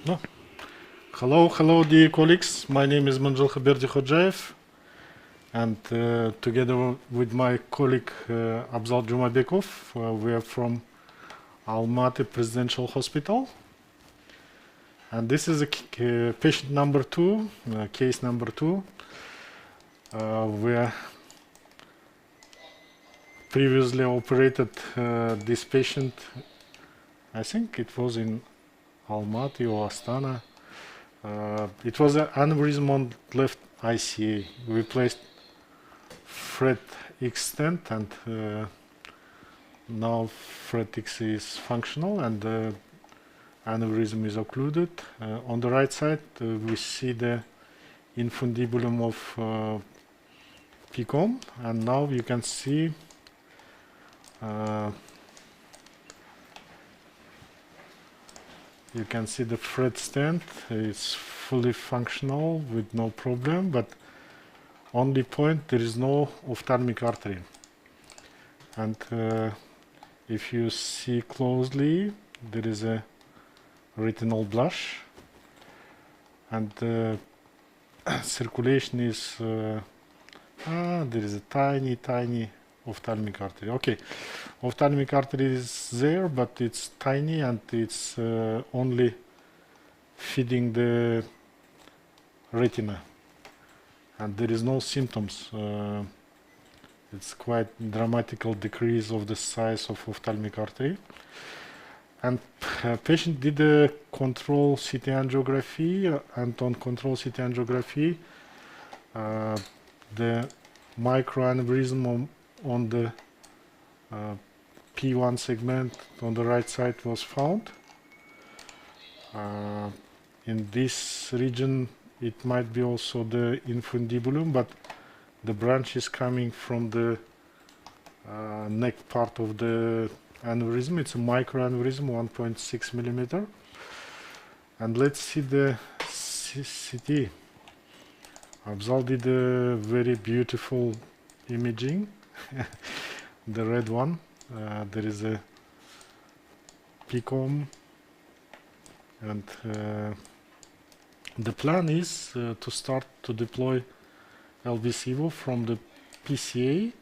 No. Hello, dear colleagues. My name is Mynzhylky Berdikhojayev, and together with my colleague Abzal Jumabekov, we are from Almaty Presidential Hospital. And this is patient number 2, case number 2. We previously operated this patient, I think it was in Almaty or Astana. It was an aneurysm on left ICA. We placed Fred X stent, and now Fred X is functional and the aneurysm is occluded. On the right side, we see the infundibulum of PCOM, and now you can see the Fred stent is fully functional with no problem, but only point there is no ophthalmic artery. And if you see closely, there is a retinal blush, and circulation is there is a tiny ophthalmic artery. Okay, ophthalmic artery is there, but it's tiny and it's only feeding the retina, and there is no symptoms. It's quite dramatical decrease of the size of ophthalmic artery. And patient did a control CT angiography, and on control CT angiography, the microaneurysm on the P1 segment on the right side was found. In this region, it might be also the infundibulum, but the branch is coming from the neck part of the aneurysm. It's a microaneurysm, 1.6 millimeter. And let's see the CT. Abzal did a very beautiful imaging. The red one, there is a PCOM, and the plan is to start to deploy LVCVO from the PCA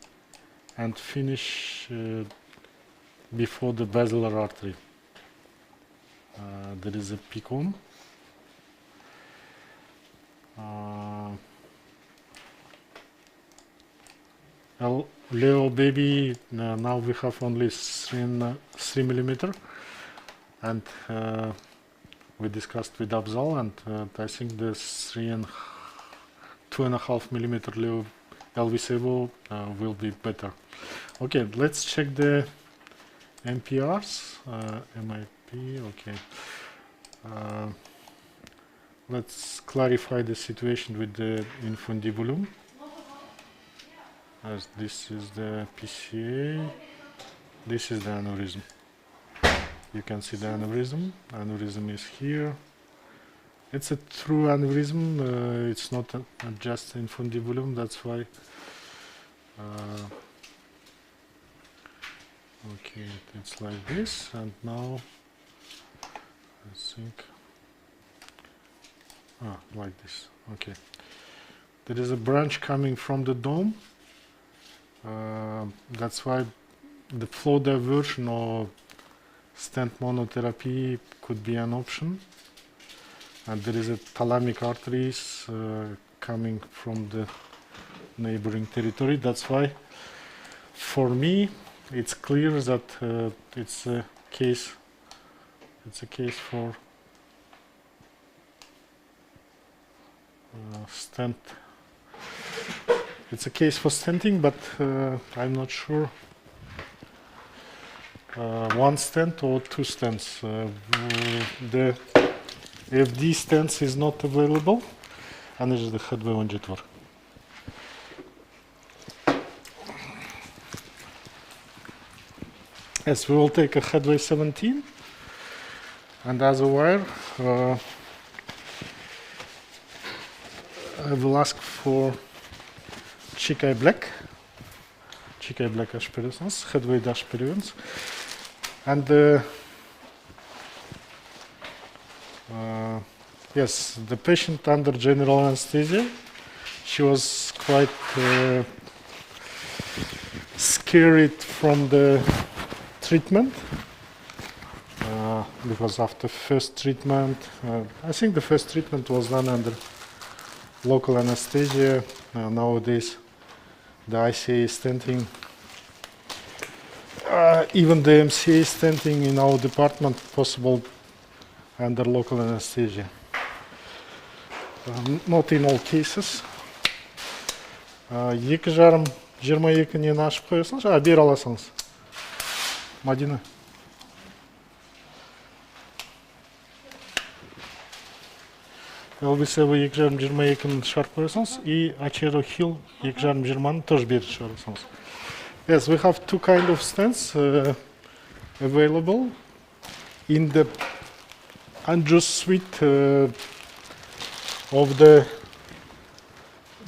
and finish before the basilar artery. There is a PCOM. Leo baby, now we have only 3 millimeter, and we discussed with Abzal, and I think the 2.5 millimeter Leo LVCVO will be better. Okay, let's check the MPRs, MIP. Okay, let's clarify the situation with the infundibulum. As this is the PCA, this is the aneurysm. You can see the aneurysm. Aneurysm is here. It's a true aneurysm. It's not just infundibulum. That's why. Okay, it's like this, and now I think like this. Okay, there is a branch coming from the dome. That's why the flow diversion or stent monotherapy could be an option. And there is a thalamic arteries coming from the neighboring territory. That's why, for me, it's clear that it's a case for stent. It's a case for stenting, but I'm not sure. One stent or 2 stents. The FD stents is not available. And this is the headway 14. Yes, we will take a headway 17, and as a wire, I will ask for Chikai Black aspirations, headway aspirations, and Yes, the patient under general anesthesia. She was quite scared from the treatment because after first treatment, I think the first treatment was done under local anesthesia. Nowadays, the ICA stenting, even the MCA stenting in our department possible under local anesthesia. Not in all cases. 2,5-22 не ашып қоясыңыз, бері аласыңыз. Мадина. ЛБС вы 2,5-22 шығарып қоясыңыз, и Ачерохил 2,5-20 тоже бері шығарасыңыз. Yes, we have two kind of stents available in the angio suite of the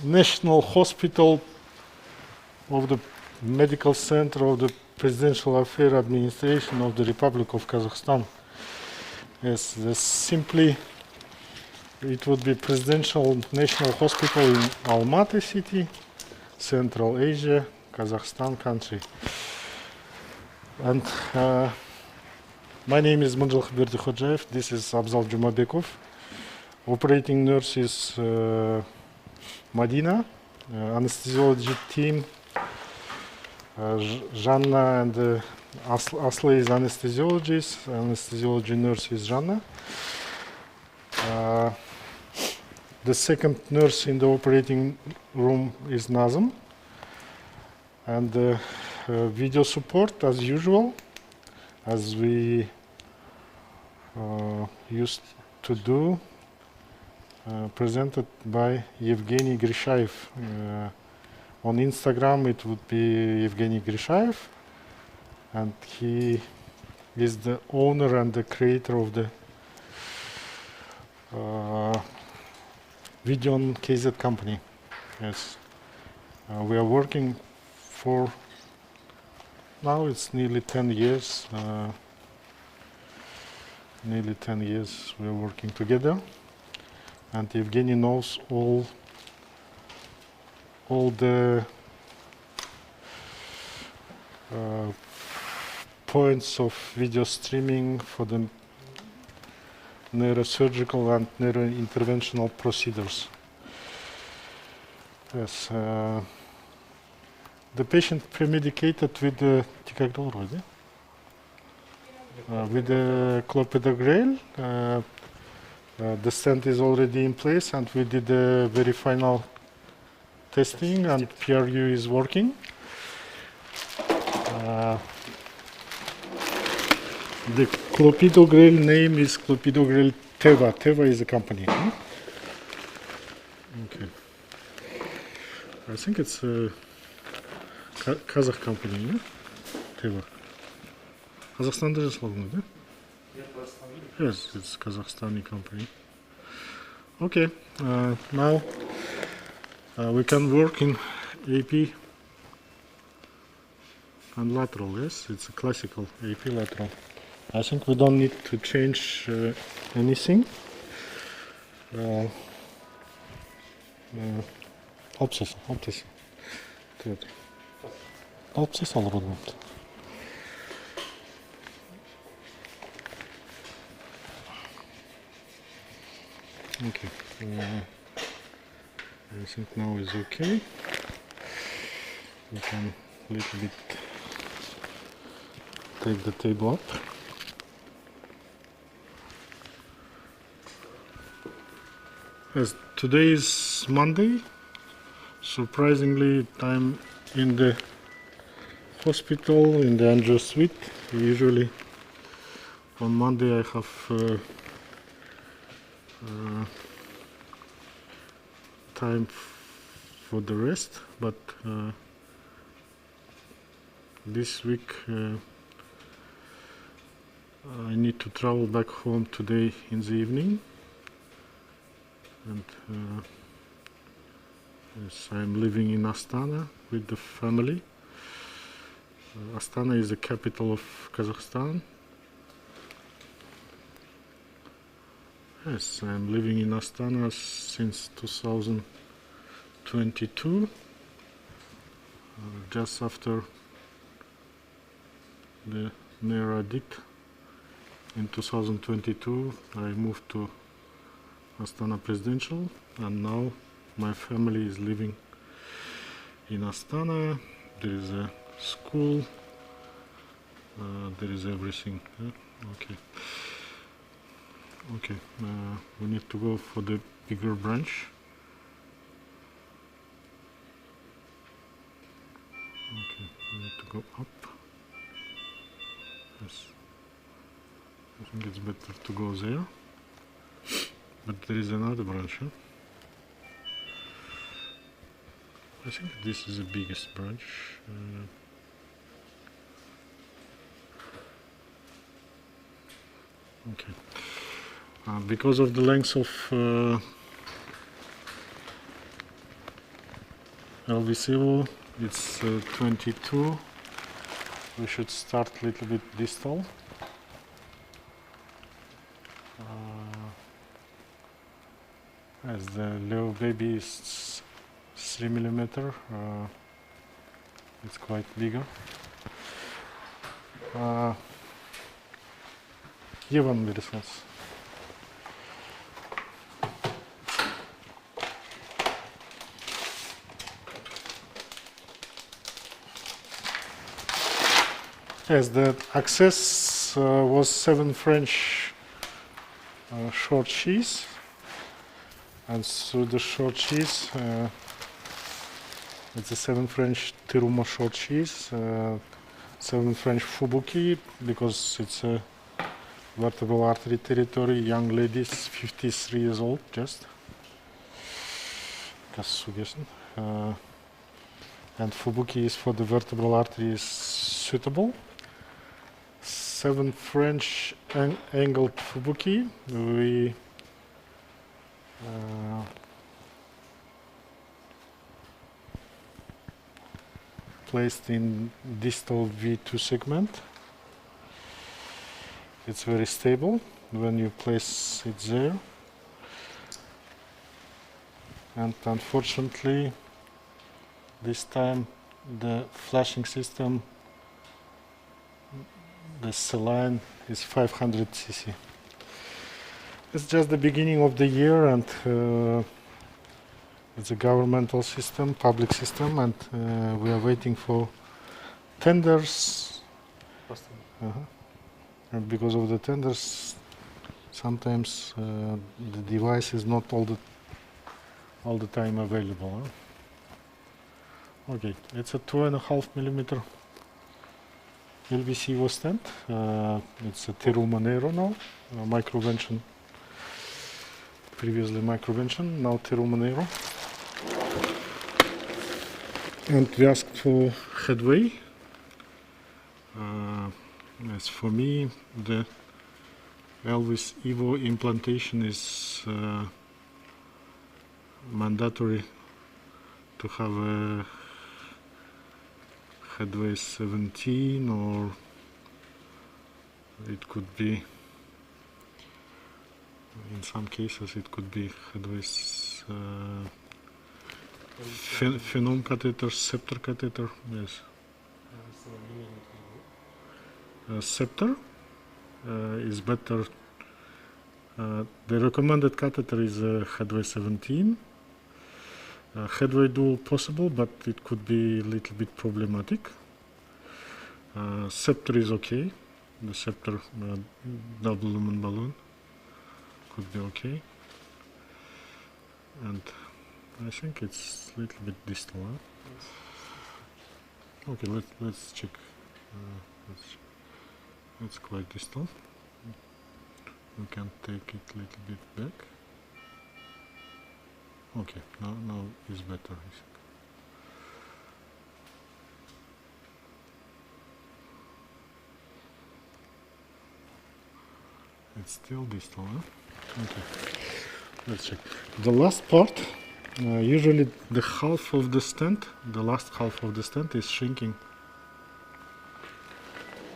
National Hospital of the Medical Center of the Presidential Affairs Administration of the Republic of Kazakhstan. Yes, simply it would be Presidential National Hospital in Almaty city, Central Asia, Kazakhstan country. And my name is Mynzhylky Berdikhojayev. This is Abzal Jumabekov. Operating nurse is Madina. Anesthesiology team, Жанна and Asli is anesthesiologist. Anesthesiology nurse is Жанна. The second nurse in the operating room is Nazım. And video support, as usual, as we used to do, presented by Evgeny Grishayev. On Instagram it would be Evgeny Grishayev, and he is the owner and the creator of the Videon KZ company. Yes, we are working for now it's nearly 10 years. Nearly 10 years we are working together. And Evgeny knows all the points of video streaming for the neurosurgical and neurointerventional procedures. Yes, the patient premedicated with the with the clopidogrel. The stent is already in place, and we did the very final testing, and PRU is working. The clopidogrel name is clopidogrel Teva. Teva is the company. Okay. I think it's a Kazakh company, yeah? Teva. Kazakhstanda жасалған, да? Yes, it's Kazakhstani company. Okay, now we can work in AP and lateral. Yes, it's a classical AP lateral. I think we don't need to change anything. Opsis. Opsis already. Okay, I think now is okay. We can a little bit take the table up. Yes, today is Monday. Surprisingly, I'm in the hospital in the angio suite. Usually on Monday I have time for the rest, but this week I need to travel back home today in the evening, and yes, I'm living in Astana with the family. Astana is the capital of Kazakhstan. Yes, I'm living in Astana since 2022, just after the mayor edict. In 2022 I moved to Astana Presidential, and now my family is living in Astana. There is a school, there is everything. Okay. Okay, we need to go for the bigger branch. Okay, we need to go up. Yes, I think it's better to go there. But there is another branch, huh? I think this is the biggest branch. Okay. Because of the length of LVCO, it's 22. We should start a little bit distal. As the Leo baby is 3 millimeter, it's quite bigger. Yevan verirsiniz. Yes, the access was 7 French short cheese, and through the short cheese, it's a 7 French Tiruma short cheese, 7 French Fubuki, because it's a vertebral artery territory, young ladies, 53 years old, just. And Fubuki is for the vertebral artery is suitable. 7 French angled Fubuki. We placed in distal V2 segment. It's very stable when you place it there. And unfortunately, this time the flashing system, the saline is 500 cc. It's just the beginning of the year, and it's a governmental system, public system, and we are waiting for tenders. And because of the tenders, sometimes the device is not all the time available. Okay, it's a 2.5 millimeter LVCO stent. It's a Tiruma Nero now, microvention. Previously microvention, now Tiruma Nero. And we asked for headway. As for me, the Elvis Evo implantation is mandatory to have a headway 17, or it could be, in some cases it could be headway phenome catheter, scepter catheter, yes. Scepter is better. The recommended catheter is headway 17. Headway dual possible, but it could be a little bit problematic. Scepter is okay. The scepter double lumen balloon could be okay. And I think it's a little bit distal. Huh? Yes. Okay, let's check. It's quite distal. We can take it a little bit back. Okay, now it's better, I think. It's still distal, huh? Okay, let's check. The last part, usually the half of the stent, the last half of the stent is shrinking.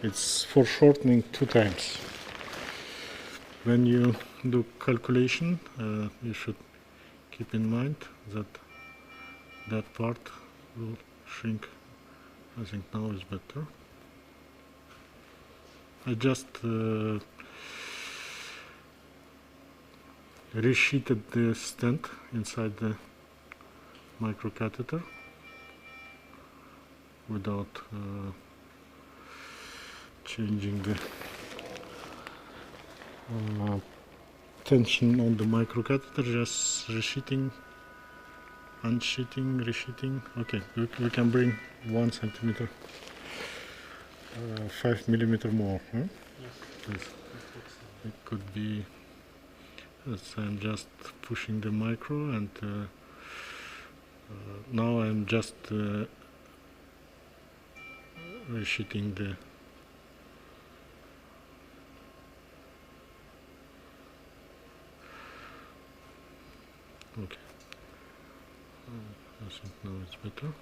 It's foreshortening 2 times. When you do calculation, you should keep in mind that that part will shrink. I think now is better. I just resheeted the stent inside the microcatheter without changing the tension on the microcatheter, just resheeting, unsheeting, resheeting. Okay, we can bring 1 centimeter, 5 millimeter more. Huh? Yes. Please. It could be. Yes, I'm just pushing the micro, and now I'm just resheeting the. Okay. I think now it's better.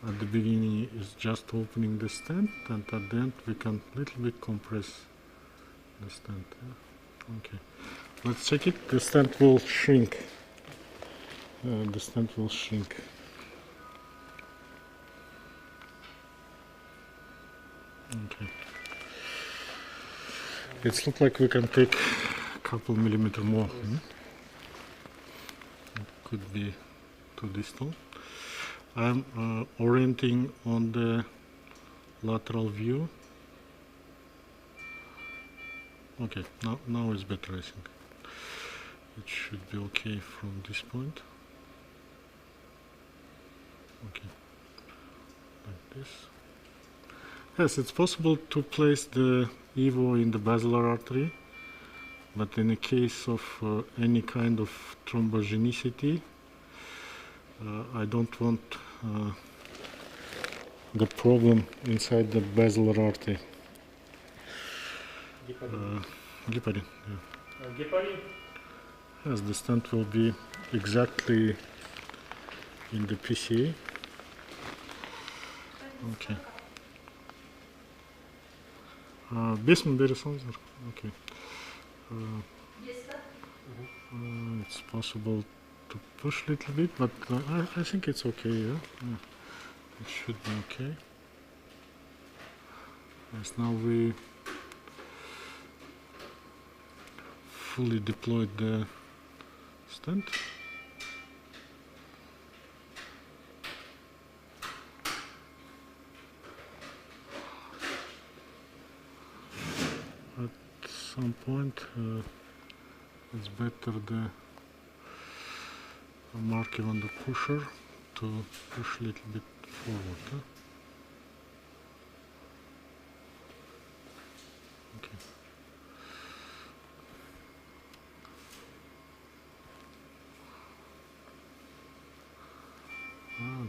At the beginning is just opening the stent, and at the end we can little bit compress the stent. Yeah? Okay. Let's check it. The stent will shrink. The stent will shrink. Okay. It looks like we can take a couple millimeter more. Yes. It could be too distal. I'm orienting on the lateral view. Okay, now it's better, I think. It should be okay from this point. Okay, like this. Yes, it's possible to place the EVO in the basilar artery, but in the case of any kind of thrombogenicity, I don't want the problem inside the basilar artery. Heparin, yeah. Heparin? Yes, the stent will be exactly in the PCA. Okay. Besmi beri sanırım. Okay. It's possible to push a little bit, but I think it's okay. Yeah? Yeah, it should be okay. Yes, now we fully deployed the stent. At some point, it's better the marking on the pusher to push a little bit forward. Huh? Okay.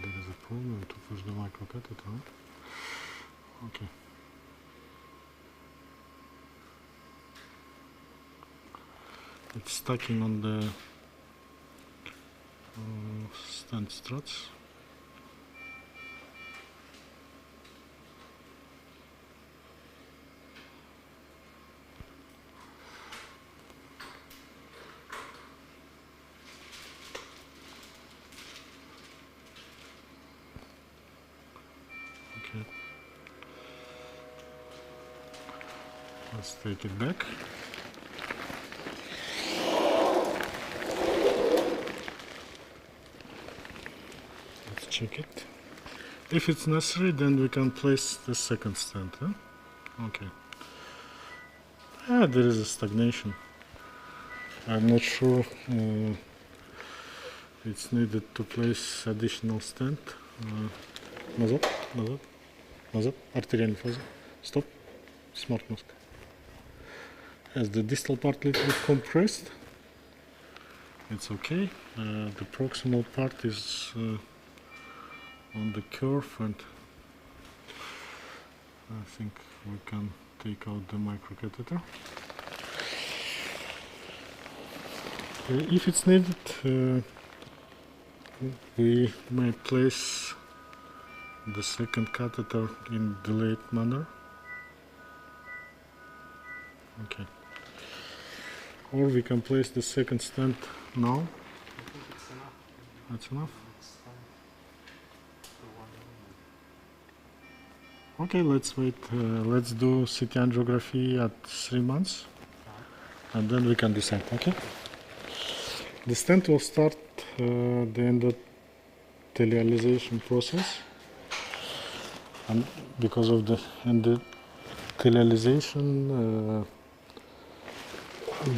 There is a problem to push the microcatheter. Huh? Okay. It's stacking on the stent struts. Okay. Let's take it back. Check it. If it's necessary, then we can place the second stent. Huh? Okay. There is a stagnation. I'm not sure it's needed to place additional stent. Назад, назад, назад. Артериальная фаза. Stop. Smart mask. As the distal part a little bit compressed, it's okay. The proximal part is on the curve, and I think we can take out the microcatheter. If it's needed, we may place the second catheter in delayed manner. Okay. Or we can place the second stent now. I think it's enough. That's enough? It's fine. Okay, let's wait. Let's do CT angiography at 3 months. And then we can decide, okay? The stent will start the endothelialization process. And because of the endothelialization,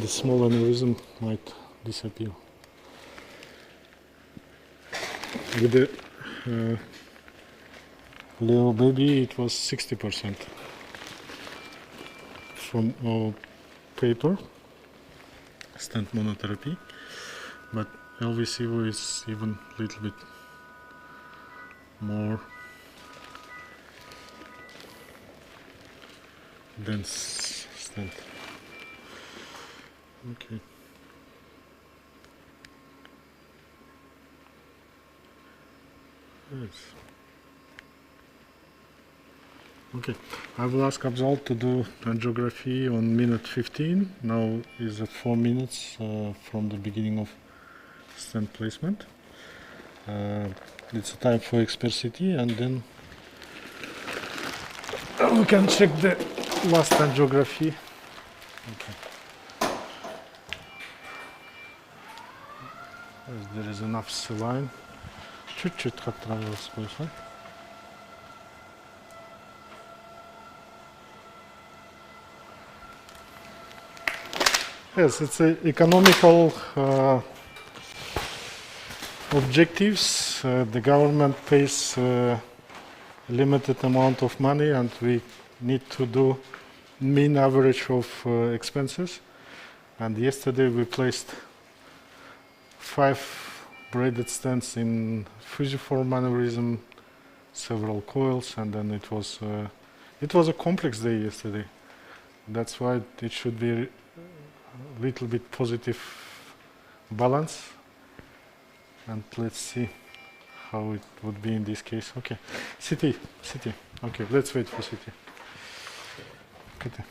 the small aneurysm might disappear. With the little baby, it was 60% from our paper, stent monotherapy, but LVCO is even a little bit more dense stent. Okay. Yes. Okay, I will ask Abzal to do angiography on minute 15. Now is at 4 minutes from the beginning of stent placement. It's a time for expert CT, and then we can check the last angiography. Okay. Yes, there is enough saline. Чуть-чуть katranırız koysan. Yes, it's economical objectives. The government pays a limited amount of money, and we need to do mean average of expenses. And yesterday we placed 5 braided stents in fusiform aneurysm, several coils, and then it was a complex day yesterday. That's why it should be a little bit positive balance. And let's see how it would be in this case. Okay, CT. Okay, let's wait for CT. Okay.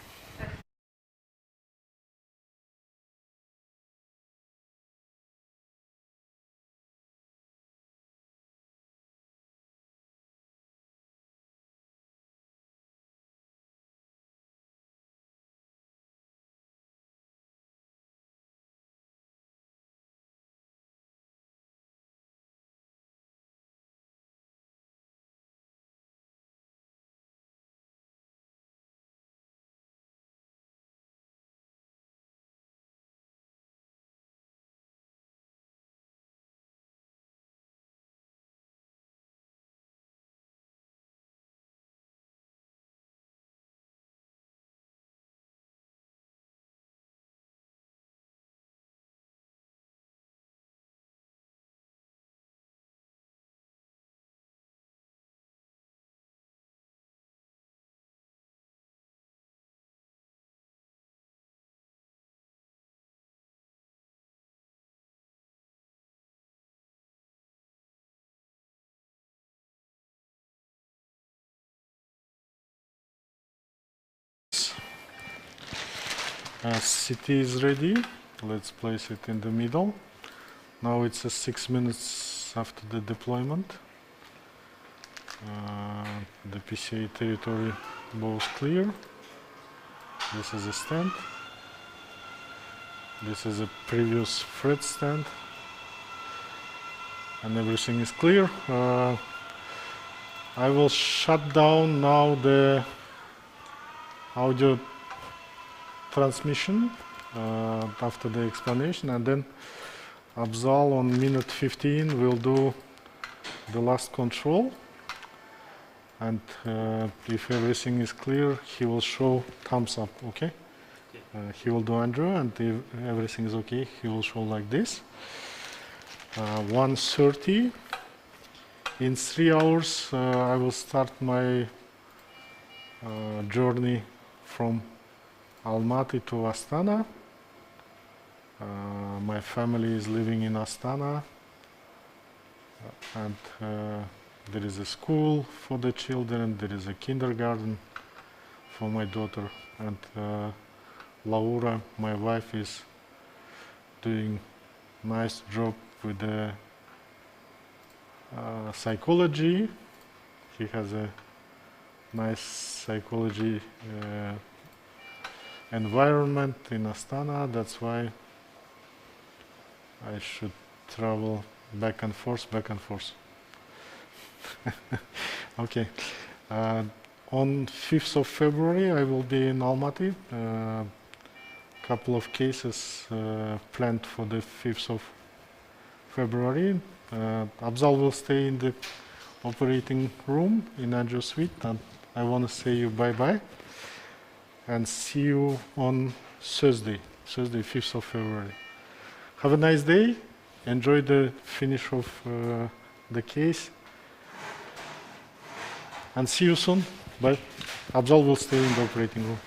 CT is ready. Let's place it in the middle. Now it's 6 minutes after the deployment. The PCA territory both clear. This is a stent. This is a previous Fred stent. And everything is clear. I will shut down now the audio transmission after the explanation, and then Abzal on minute 15 will do the last control, and if everything is clear, he will show thumbs up, okay? He will do Andrew, and if everything is okay, he will show like this. 1:30. In 3 hours, I will start my journey from Almaty to Astana. My family is living in Astana, and there is a school for the children, there is a kindergarten for my daughter, and Laura, my wife, is doing nice job with the psychology. He has a nice psychology environment in Astana. That's why I should travel back and forth, back and forth. Okay. On 5th of February, I will be in Almaty. Couple of cases planned for the 5th of February. Abzal will stay in the operating room in Angio Suite, and I want to say you bye-bye and see you on Thursday, 5th of February. Have a nice day. Enjoy the finish of the case. And see you soon. Bye. Abzal will stay in the operating room.